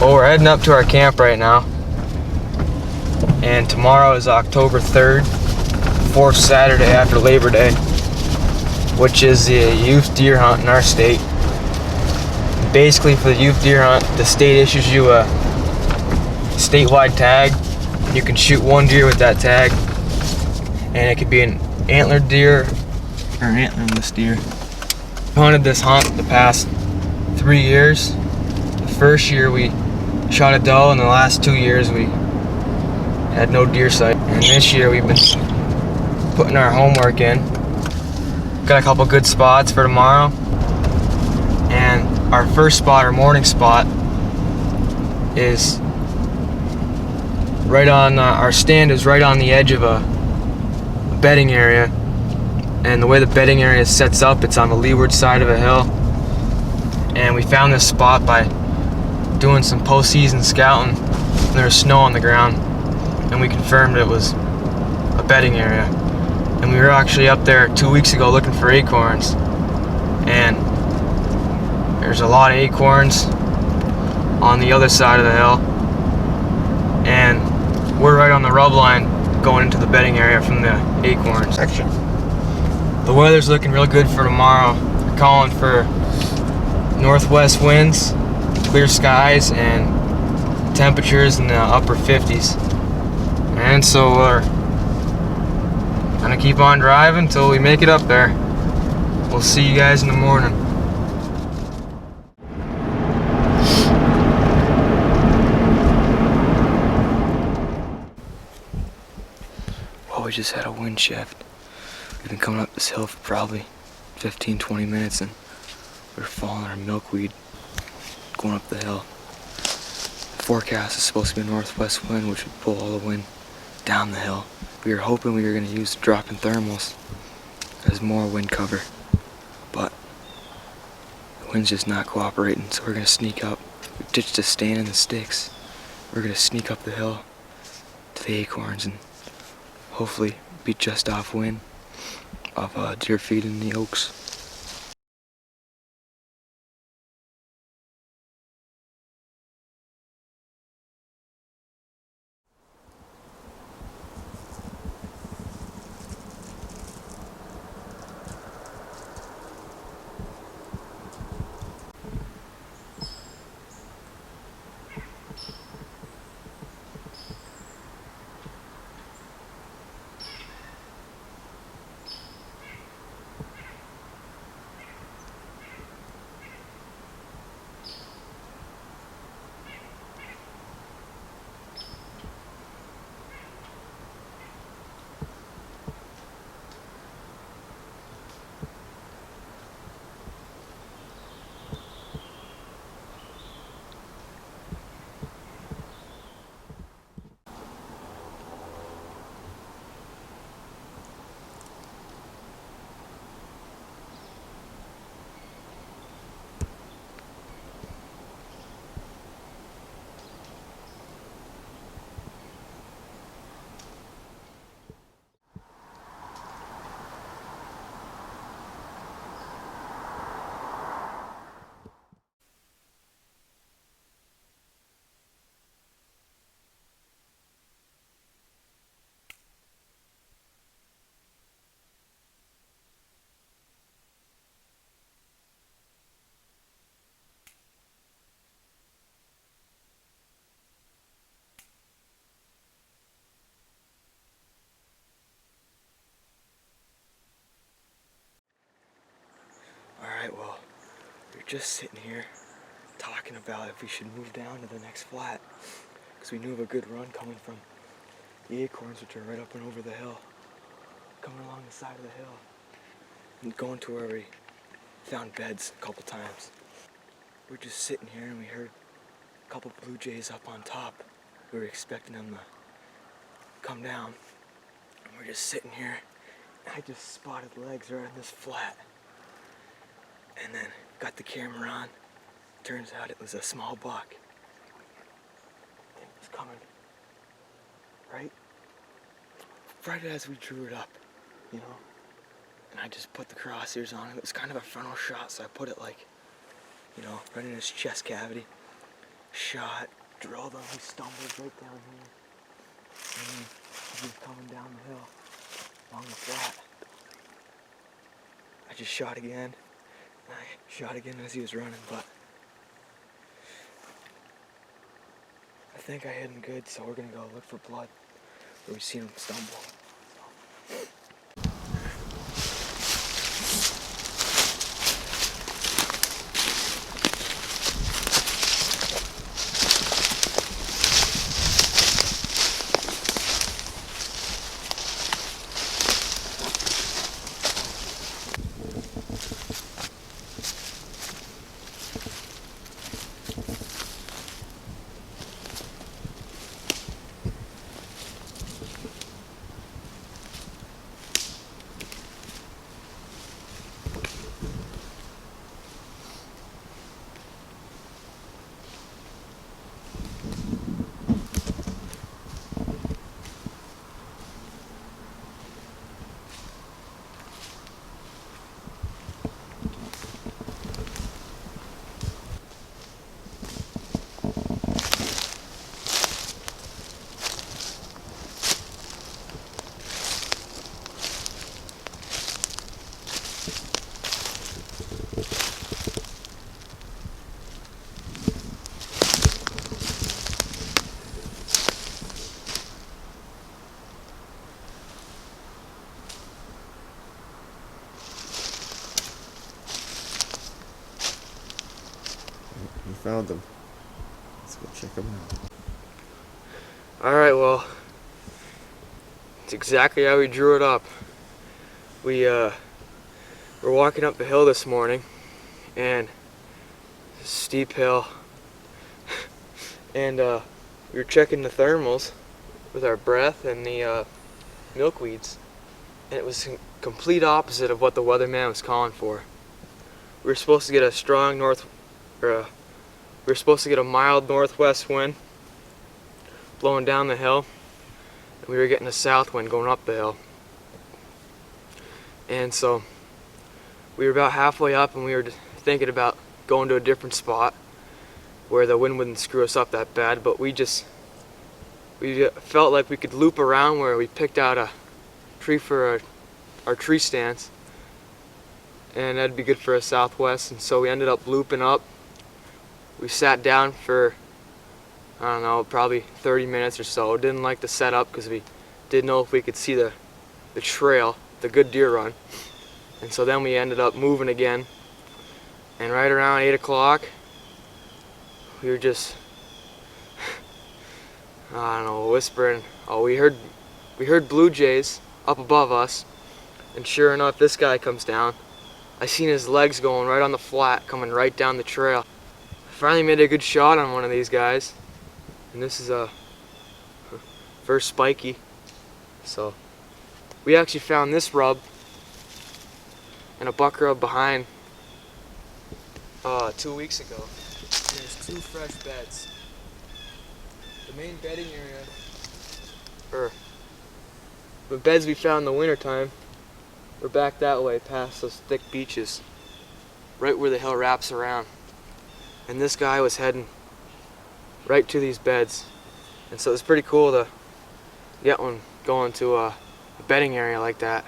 Well, we're heading up to our camp right now, and tomorrow is October 3rd, fourth Saturday after Labor Day, which is the youth deer hunt in our state. Basically, for the youth deer hunt, the state issues you a statewide tag. You can shoot one deer with that tag, and it could be an antlered deer or an antlerless deer. We hunted this hunt the past 3 years. The first year we shot a doe, and the last 2 years we had no deer sight. And this year we've been putting our homework in. Got a couple good spots for tomorrow. And our first spot, our morning spot, is right on, our stand is right on the edge of a bedding area. And the way the bedding area sets up, it's on the leeward side of a hill. And we found this spot by doing some postseason scouting. There was snow on the ground, and we confirmed it was a bedding area. And we were actually up there 2 weeks ago looking for acorns, and there's a lot of acorns on the other side of the hill, and we're right on the rub line going into the bedding area from the acorn section. The weather's looking real good for tomorrow. We're calling for northwest winds, clear skies, and temperatures in the upper 50s. And so we're gonna keep on driving until we make it up there. We'll see you guys in the morning. Well, we just had a wind shift. We've been coming up this hill for probably 15-20 minutes, and we're following our milkweed going up the hill. The forecast is supposed to be a northwest wind, which would pull all the wind down the hill. We were hoping we were going to use dropping thermals as more wind cover, but the wind's just not cooperating, so we're going to sneak up. We ditched a stand in the sticks. We're going to sneak up the hill to the acorns and hopefully be just off wind of deer feeding the oaks. Alright, well, we're just sitting here talking about if we should move down to the next flat, because we knew of a good run coming from the acorns, which are right up and over the hill, coming along the side of the hill, and going to where we found beds a couple times. We're just sitting here and we heard a couple blue jays up on top. We were expecting them to come down, and we're just sitting here, and I just spotted legs right on this flat. And then got the camera on. Turns out it was a small buck. It was coming right as we drew it up, you know. And I just put the crosshairs on it. It was kind of a frontal shot, so I put it like, you know, right in his chest cavity. shot, drilled him, he stumbled right down here. And he was coming down the hill along the flat. I just shot again, and I shot again as he was running, but I think I hit him good, so we're gonna go look for blood where we've seen him stumble. We found them. Let's go check them out. Alright, well, it's exactly how we drew it up. We were walking up the hill this morning, and steep hill, and we were checking the thermals with our breath and the milkweeds, and it was complete opposite of what the weatherman was calling for. We were supposed to get a strong we were supposed to get a mild northwest wind blowing down the hill, and we were getting a south wind going up the hill. And so we were about halfway up, and we were thinking about going to a different spot where the wind wouldn't screw us up that bad, but we felt like we could loop around where we picked out a tree for our tree stands, and that'd be good for a southwest. And so we ended up looping up. We sat down for, I don't know, probably 30 minutes or so. Didn't like the setup because we didn't know if we could see the trail, the good deer run. And so then we ended up moving again. And right around 8 o'clock, we were just, I don't know, whispering. Oh, we heard blue jays up above us. And sure enough, this guy comes down. I seen his legs going right on the flat, coming right down the trail. Finally made a good shot on one of these guys, and this is a first spiky. So we actually found this rub and a buck rub behind 2 weeks ago. And there's 2 fresh beds. The main bedding area, or the beds we found in the wintertime, were back that way past those thick beeches, right where the hill wraps around. And this guy was heading right to these beds, and so it's pretty cool to get one going to a bedding area like that.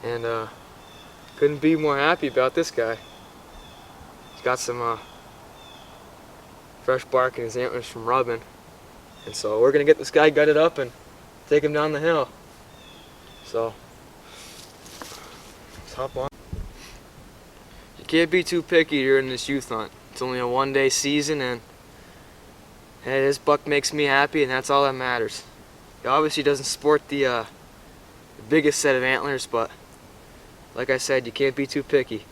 And couldn't be more happy about this guy. He's got some fresh bark in his antlers from rubbing, and so we're gonna get this guy gutted up and take him down the hill. So let's hop on. You can't be too picky during this youth hunt. It's only a 1-day season, and hey, this buck makes me happy, and that's all that matters. He obviously doesn't sport the biggest set of antlers, but like I said, you can't be too picky.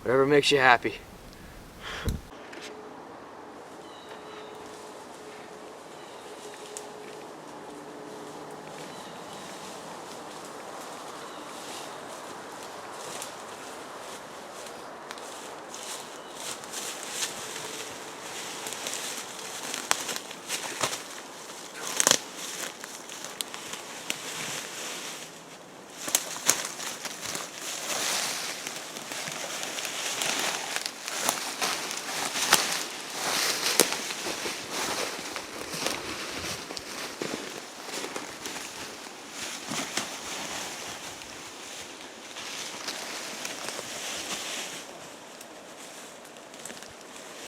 Whatever makes you happy.